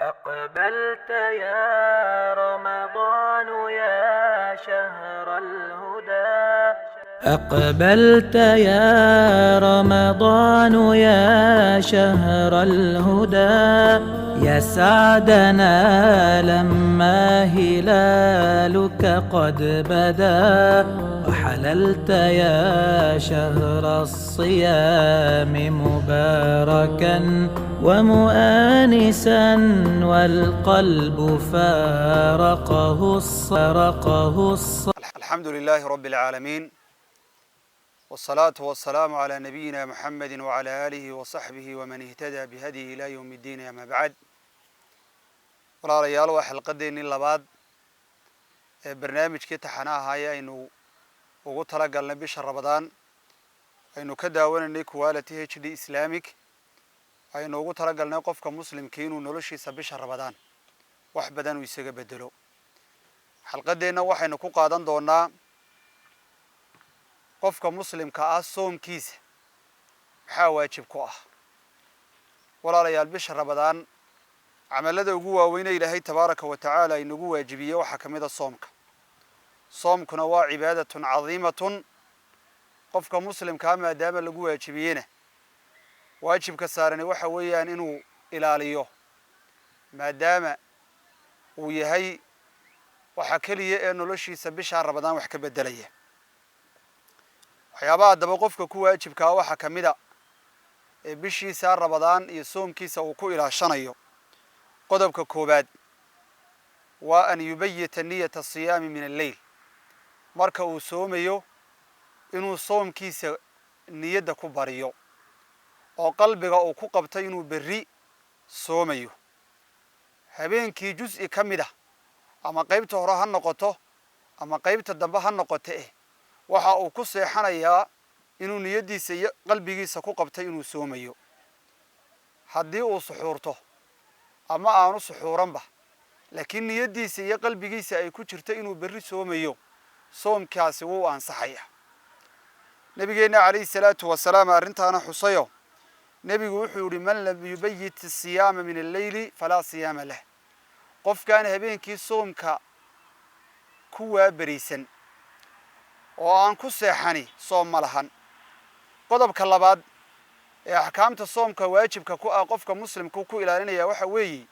أقبلت يا رمضان يا شهر الهدى. أقبلت يا رمضان يا شهر الهدى. يا سعدنا لما هلالك قد بدا، وحللت يا شهر الصيام مباركا ومؤانسا، والقلب فارقه الحمد لله رب العالمين، والصلاة والسلام على نبينا محمد وعلى آله وصحبه ومن اهتدى بهديه إلى يوم الدين. أما بعد، walaalayaal waa xalqadeennii labaad ee barnaamijkii taxanaha ayaynu ugu talagalnay bisha Ramadaan. aynu ka daawanaynay Quality HD Islamic. aynu ugu talagalnay qofka muslimka inuu noloshiisa bisha Ramadaan wax badan uu isaga bedelo. xalqadeena waxaynu ku qaadan doonaa qofka muslimka ah soomkiisa maxaa waajib ku ah. walaalayaal, bisha Ramadaan camalada ugu waaweyn ee Ilaahay tabaaraka wa tacaala inagu waajibiyay waxa kamid ah soomka. soomkuna waa cibaadatu cadiimatun. qofka muslimka ah maadaama lagu waajibiyayna waajibka saaran waxa weeyaan inuu ilaaliyo, maadaama uu yahay waxa kaliya ee noloshiisa bisha Ramadaan wax ka bedelaya. waxyaabaha daba qofka ku waajibka ah waxa kamid ah ee bishiisa Ramadaan iyo soomkiisa uu ku ilaashanayo. qodobka koobaad waa an yubayyita niyata siyaami min al-layl. marka uu soomayo inuu soomkiisa niyada ku bariyo oo qalbiga uu ku qabtay inuu berri soomayo. habeenkii juz'i kamid ah ama qaybta hore ha noqoto ama qaybta dambe ha noqoto waxa uu ku seexanayaa inuu niyadiisa iyo qalbigiisa ku qabtay inuu soomayo. haddii uu suxuurto ama aanu suxuuranba laakiin niyadiisa iyo qalbigiisa ay ku jirto inuu berri soomayo, soomkaasi wuu ansaxaya. nabigeena calayhi salaatu wasalaam arrintaana xusayo. nabigu wuxuu yiri man lam yubayyit as-siyaama min al-layli fala siyaama lah. qofkaan habeenkii soomka ku waabariisan oo aan ku seexani soom ma lahan. qodobka labaad ee ahkaamta soomka waajibka ku ah qofka muslimku ku ilaalinaya waxa weeye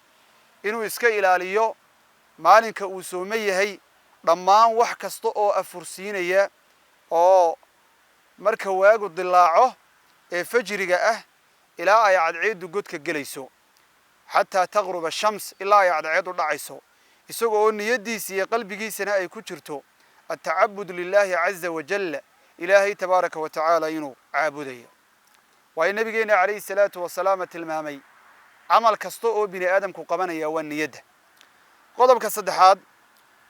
inuu iska ilaaliyo maalinka uu soomay yahay dhammaan wax kasta oo afursiinaya oo marka waagu dilaaco ee fajriga ah ilaa ay cadceedu godka galayso, hatta tagruba shams, ilaa ay cadceedu dhacayso, isagoo niyadiisa iyo qalbigiisana ay ku jirto التعبد لله عز وجل. إلهي تبارك وتعالى إنه عابدية. والنبي عليه الصلاة والسلام تلمامي عمل كستو بني آدم كقبنا والنية. قدم كصدحات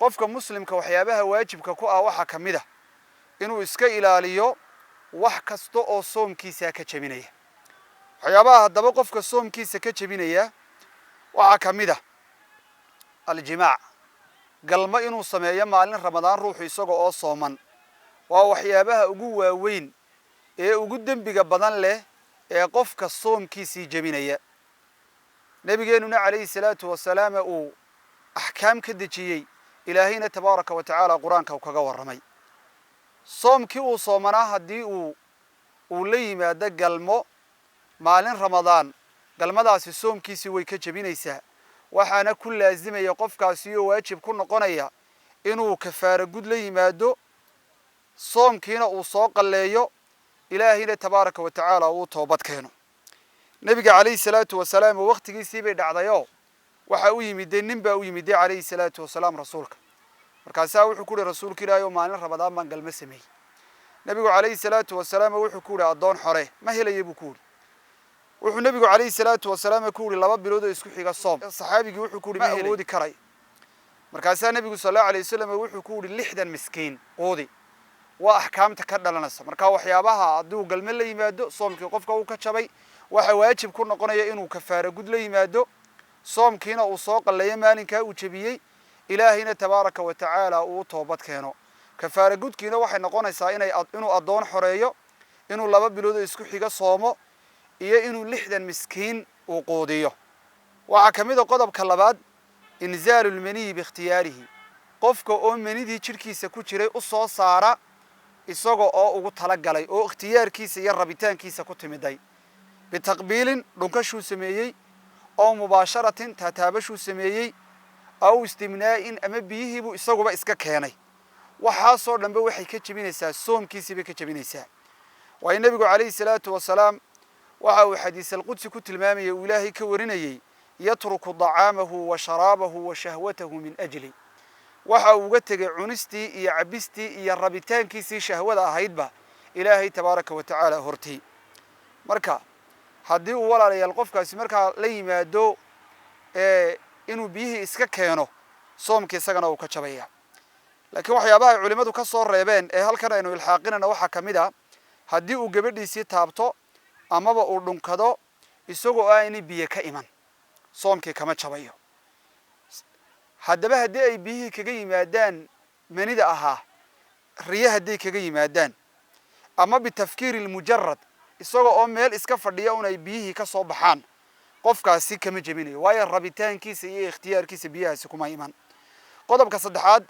قفك مسلم كوحيابها واجب كقوة وحا كمده إنه إسكا إلاليو وح كستو صوم كيسا كتشبينيه. حيابها الدبا قفك صوم كيسا كتشبينيه وحا كمده الجماع. galma inuu sameeyo maalin Ramadaan ruuxu isagoo oo sooman waa waxyaabaha ugu waaweyn ee ugu dambiga badan leh ee qofka soomkiisa jabinaya. nabigeenu calayhi salaatu wasalaam uu ahkaam ka dejiyay ilaahayna tabaaraka wa tacaala quraanka kaga waramay. soomkii uu soomanaa haddii uu la yimaado galmo maalin Ramadaan, galmadaasi soomkiisa way ka jabinaysaa. waxaana ku laazimaya qofkaasi oo waajib ku noqonaya inuu kafaara gud la yimaado, soomkiina uu soo qaleeyo, ilaahayna tabaaraka wa tacaala uu toobad keeno. nabiga calayhi salaatu wasalaam waqtigiisii bay dhacdayo waxa uu yimid nin baa u yimid calayhi salaatu wasalaam rasuulka. markaasaa wuxuu ku yiri rasuulka Ilaahay oo maalin Ramadaan baan galma sameeyay. nabigu calayhi salaatu wasalaam wuxuu ku yiri adoon xore ma helayo buu ku yiri. wuxuu nabigu calayhi salaatu wasalaam ku yiri 2 bilood oo isku xiga soom. saxaabigi wuxuu ku yiri ma awoodi karay. markaasaa nabigu sallallahu alayhi wasallam wuxuu ku yiri 60 miskiin qoodi. waa ahkaamta ka dhalanaysa. marka waxyaabaha haduu galme la yimaado soomkii qofka uu ka jabay waxa waajib ku noqonaya inuu kafaara gud la yimaado, soomkiina uu soo qaleeyo maalinka uu jabiyay, ilaahayna tabaaraka wa tacaala uu toobad keeno. kafaara gudkiina waxay noqonaysaa inuu adoon xoreeyo, inuu 2 bilood oo isku xiga soomo, iyo inuu 60 miskiin uu qoodiyo. وعكمده قضب كلبات إنزال المني باختياره قفك أو مني تشركي سكوتشري أصو صارا إسوغو أو ugu talagalay oo ikhtiyaarkiisa iyo rabitaankiisa ku timiday bitaqbiilin dhunkashu sameeyay oo mubaasharatin taataabashu sameeyay aw istimnaa'in ama biyihiibu isaguba iska keenay waxa soo dhanba waxay ka jabinaysaa soomkiisa bay ka jabinaysaa waa nabigu kaleey salaatu wasalaam waxa uu xadiis al-qudsi ku tilmaamay ilaahay ka warinayay yatruku da'amahu wa sharabahu wa shahwatahu min ajli waxa uu uga tagay cunistii iyo cabistii iyo rabitaankiisii shahwada ahaydba ilaahay tabaaraka wa tacaala hortii marka haddii uu walaalayaal qofkaasi marka la yimaado inuu biyihii iska keeno soomkii isagana uu ka jabaya laakiin waxyaabaha culimadu ka soo reebeen halkan aynu ilxaaqinana waxa kamida haddii uu gabadhiisii taabto amaba uu dhunkado isagoo aan biyo ka iman soomkii kama jabayo haddaba haddii ay biyihii kaga yimaadaan manida ahaa riya haddii kaga yimaadaan ama bitafkiir almujarrad isagoo oo meel iska fadhiya un ay biyihii ka soo baxaan qofkaasi kama jabinayo waayo rabitaankiisa iyo ikhtiyaarkiisa biyahaasi kuma iman qodobka saddexaad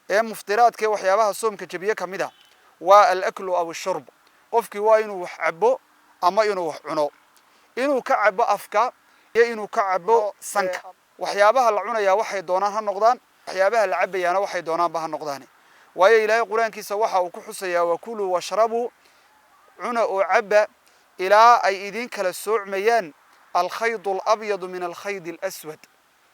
ee muftiraadka waxyaabaha soomka jabiye kamida waa al-aklu aw ash-shurb qofkii waa inuu wax cabo ama inuu wax cuno inuu ka cabo afka iyo inuu ka cabo sanka waxyaabaha la cunaya waxay doonaan ha noqdaan waxyaabaha la cabayana waxay doonaan ba ha noqdaan waayo ilaahay quraankiisa waxa uu ku xusayaa wa kulu washrabu cuna oo caba ilaa ay idin kala soocmayaan al-khayd al-abyad min al-khayd al-aswad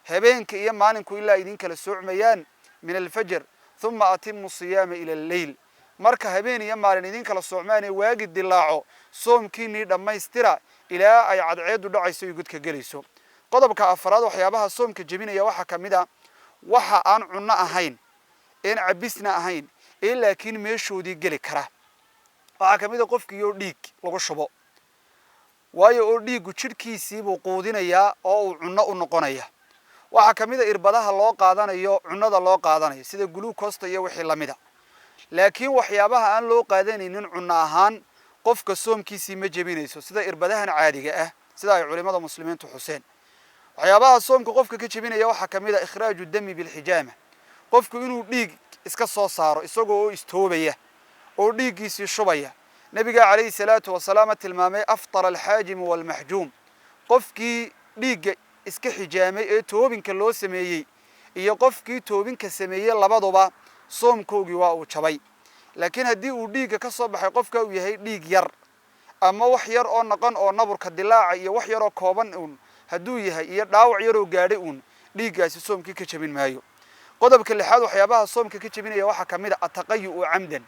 habeenka iyo maalinku ilaa idin kala soocmayaan min al-fajr thumma atimmu siyama ila al-layl marka habeen iyo maalin idin kala soocmaan waagi dilaaco soomkiini dhamaystira ilaa ay cadceedu dhacayso iyo gudka galayso qodobka afraad waxyaabaha soomka jabinaya waxa kamida waxa aan cunno ahayn in cabisna ahayn laakiin meeshoodii gali kara waxa kamida qofkiyo dhiig lagu shubo waayo oo dhiigu jirkiisii buu quudinaya oo uu cunno u noqonaya waxa kamida irbadaha loo qaadanayo cunnada loo qaadanayo sida glucose iyo wixii lamida laakiin waxyaabaha aan loo qaadanaynin cunno ahaan qofka soomkiisii ma jabinayso sida irbadahan caadiga ah sida ay culimada muslimiintu xuseen waxyaabaha soomka qofka ka jabinaya waxa kamida ikhraaju dami bil hijama qofku inuu dhiig iska soo saaro isagoo istoobaya oo dhiigiisii shubaya nabiga kaleey salaatu wasalaam tilmaamay afṭara al-haajim wal mahjum qofkii dhiiga iska xijaamay ee toobinka loo sameeyay iyo qofkii toobinka sameeyay labaduba soomkoogii waa uu jabay laakiin haddii uu dhiiga ka soo baxay qofka uu yahay dhiig yar ama wax yar oo naqan oo naburka dilaaca iyo wax yar oo kooban hadduu yahay iyo dhaawac yar oo gaadhay dhiigaasi soomkii ka jabin maayo qodobka lixaad waxyaabaha soomka ka jabinaya waxa kamid ah taqayu amdan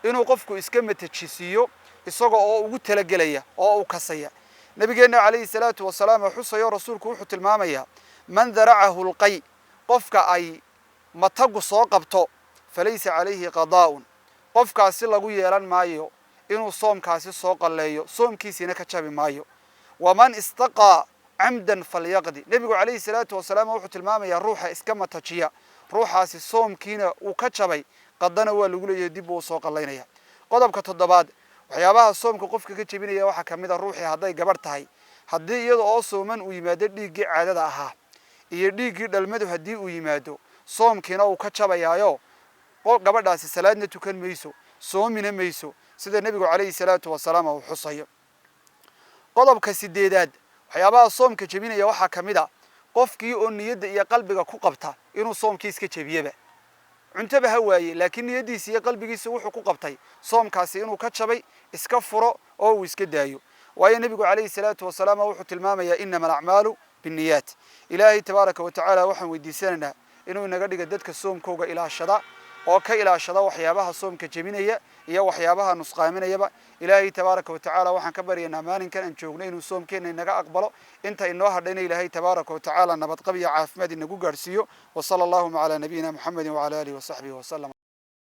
inuu qofku iska matajisiyo isagoo oo ugu talagalaya oo uu kasaya nabigeena kaleey salaatu wasalaam xusayo rasuulku wuxuu tilmaamaya man dara'ahu alqay qofka ay matagu soo qabto falaysa alayhi qadaa'un qofkaasi lagu yeelan maayo inuu soomkaasi soo qaleeyo soomkiisina ka jabi maayo waman istaqa amdan falyaqdi nabigu kaleey salaatu wasalaam wuxuu tilmaamaya ruuxa iska matajiya ruuxaasi soomkiina uu ka jabay qadana waa lagu leeyahay dib uu soo qaleynaya qodobka toddobaad waxyaabaha soomka qofka ka jabinaya waxa kamida ruuxi haday gabar tahay hadii iyada oo sooman uu yimaado dhiigii caadada ahaa iyo dhiigii dhalmadu hadii uu yimaado soomkiina uu ka jabayaayo oo gabadhaasi salaadna tukan mayso soomina mayso sida nabigu kaleey salaatu wasalaam uu xusayo qodobka sideedaad waxyaabaha soomka jabinaya waxa kamida qofkii oo niyada iyo qalbiga ku qabta inuu soomkiisa ka jabiyaba cuntaba ha waaye laakiin niyadiisa iyo qalbigiisa wuxuu ku qabtay soomkaasi inuu ka jabay iska furo oo uu iska daayo waayo nabigu kaleey salaatu wasalaam wuxuu tilmaamaya innamal a'maalu binniyat ilaahi tabaaraka wa ta'ala waxaan weydiisanaynaa inuu inaga dhigo dadka soomkooga ilaashada oo ka ilaashada waxyaabaha soomka jabinaya iyo waxyaabaha nusqaaminayaba ilaahi tabaaraka wa ta'ala waxaan ka baryaynaa maalinkan aan joogno inuu soomkeena inaga aqbalo inta inoo hadhayna ilaahi tabaaraka wa ta'ala nabad qab iyo caafimaad inagu gaarsiiyo wa sallallahu ala nabiyina muhammadin wa ala alihi wa sahbihi wa sallam